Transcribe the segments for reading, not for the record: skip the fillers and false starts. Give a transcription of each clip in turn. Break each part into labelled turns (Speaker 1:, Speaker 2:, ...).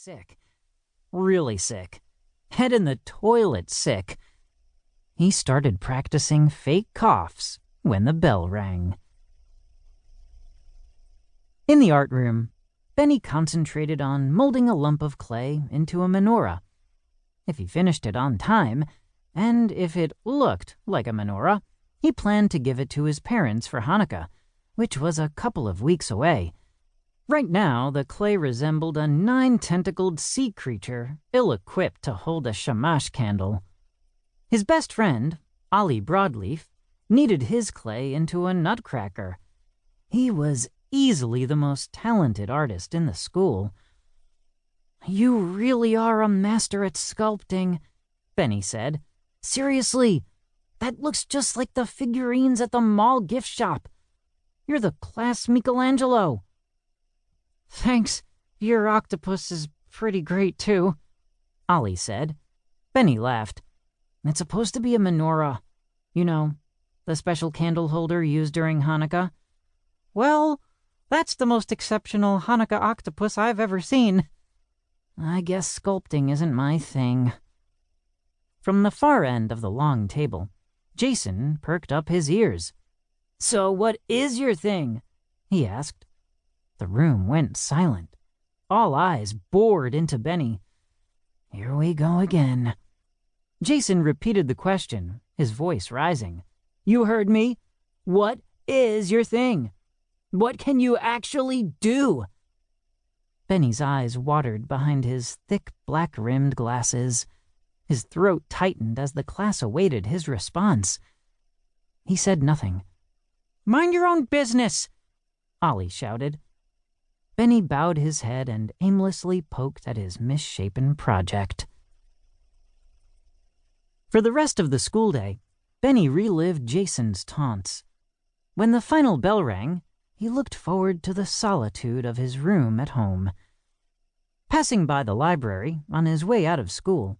Speaker 1: sick. Really sick. Head in the toilet sick. He started practicing fake coughs when the bell rang. In the art room, Benny concentrated on molding a lump of clay into a menorah. If he finished it on time, and if it looked like a menorah, he planned to give it to his parents for Hanukkah, which was a couple of weeks away. Right now, the clay resembled a 9-tentacled sea creature, ill-equipped to hold a shamash candle. His best friend, Ollie Broadleaf, kneaded his clay into a nutcracker. He was easily the most talented artist in the school. "You really are a master at sculpting," Benny said. "Seriously, that looks just like the figurines at the mall gift shop. You're the class Michelangelo." "Thanks. Your octopus is pretty great, too," Ollie said. Benny laughed. "It's supposed to be a menorah. You know, the special candle holder used during Hanukkah. Well, that's the most exceptional Hanukkah octopus I've ever seen. I guess sculpting isn't my thing." From the far end of the long table, Jason perked up his ears. "So what is your thing?" he asked. The room went silent. All eyes bored into Benny. "Here we go again." Jason repeated the question, his voice rising. "You heard me. What is your thing? What can you actually do?" Benny's eyes watered behind his thick black-rimmed glasses. His throat tightened as the class awaited his response. He said nothing. "Mind your own business," Ollie shouted. Benny bowed his head and aimlessly poked at his misshapen project. For the rest of the school day, Benny relived Jason's taunts. When the final bell rang, he looked forward to the solitude of his room at home. Passing by the library on his way out of school,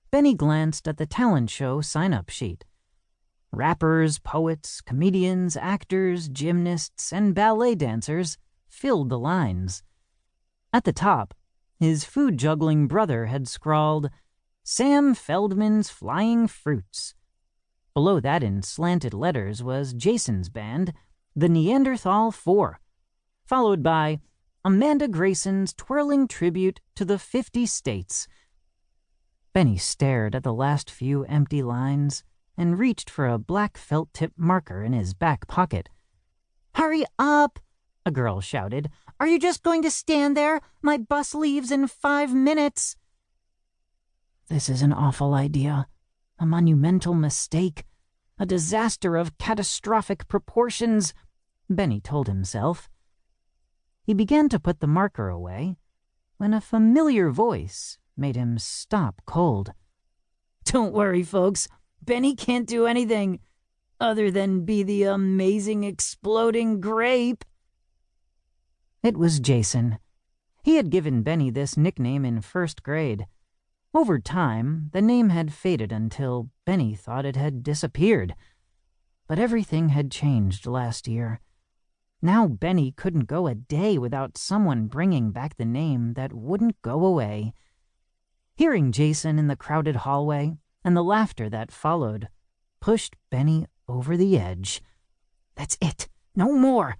Speaker 1: Benny glanced at the talent show sign-up sheet. Rappers, poets, comedians, actors, gymnasts, and ballet dancers filled the lines. At the top, his food-juggling brother had scrawled, "Sam Feldman's Flying Fruits." Below that in slanted letters was Jason's band, the Neanderthal 4, followed by Amanda Grayson's twirling tribute to the 50 states. Benny stared at the last few empty lines and reached for a black felt-tip marker in his back pocket. "Hurry up!" a girl shouted. "Are you just going to stand there? My bus leaves in 5 minutes." "This is an awful idea, a monumental mistake, a disaster of catastrophic proportions," Benny told himself. He began to put the marker away when a familiar voice made him stop cold. "Don't worry, folks. Benny can't do anything other than be the amazing exploding grape." It was Jason. He had given Benny this nickname in 1st grade. Over time, the name had faded until Benny thought it had disappeared. But everything had changed last year. Now Benny couldn't go a day without someone bringing back the name that wouldn't go away. Hearing Jason in the crowded hallway and the laughter that followed pushed Benny over the edge. "That's it. No more.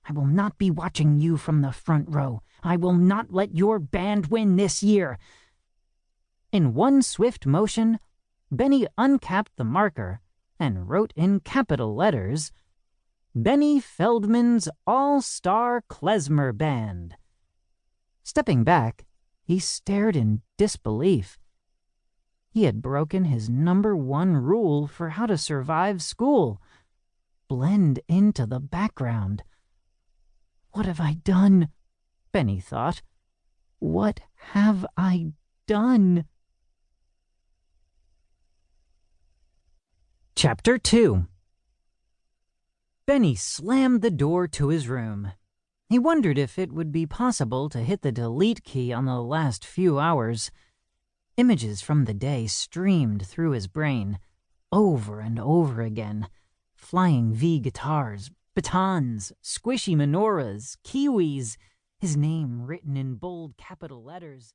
Speaker 1: I will not be watching you from the front row. I will not let your band win this year." In one swift motion, Benny uncapped the marker and wrote in capital letters, "Benny Feldman's All-Star Klezmer Band." Stepping back, he stared in disbelief. He had broken his #1 rule for how to survive school: blend into the background. "What have I done?" Benny thought. "What have I done?" Chapter 2. Benny slammed the door to his room. He wondered if it would be possible to hit the delete key on the last few hours. Images from the day streamed through his brain, over and over again. Flying V guitars, batons, squishy menorahs, kiwis, his name written in bold capital letters.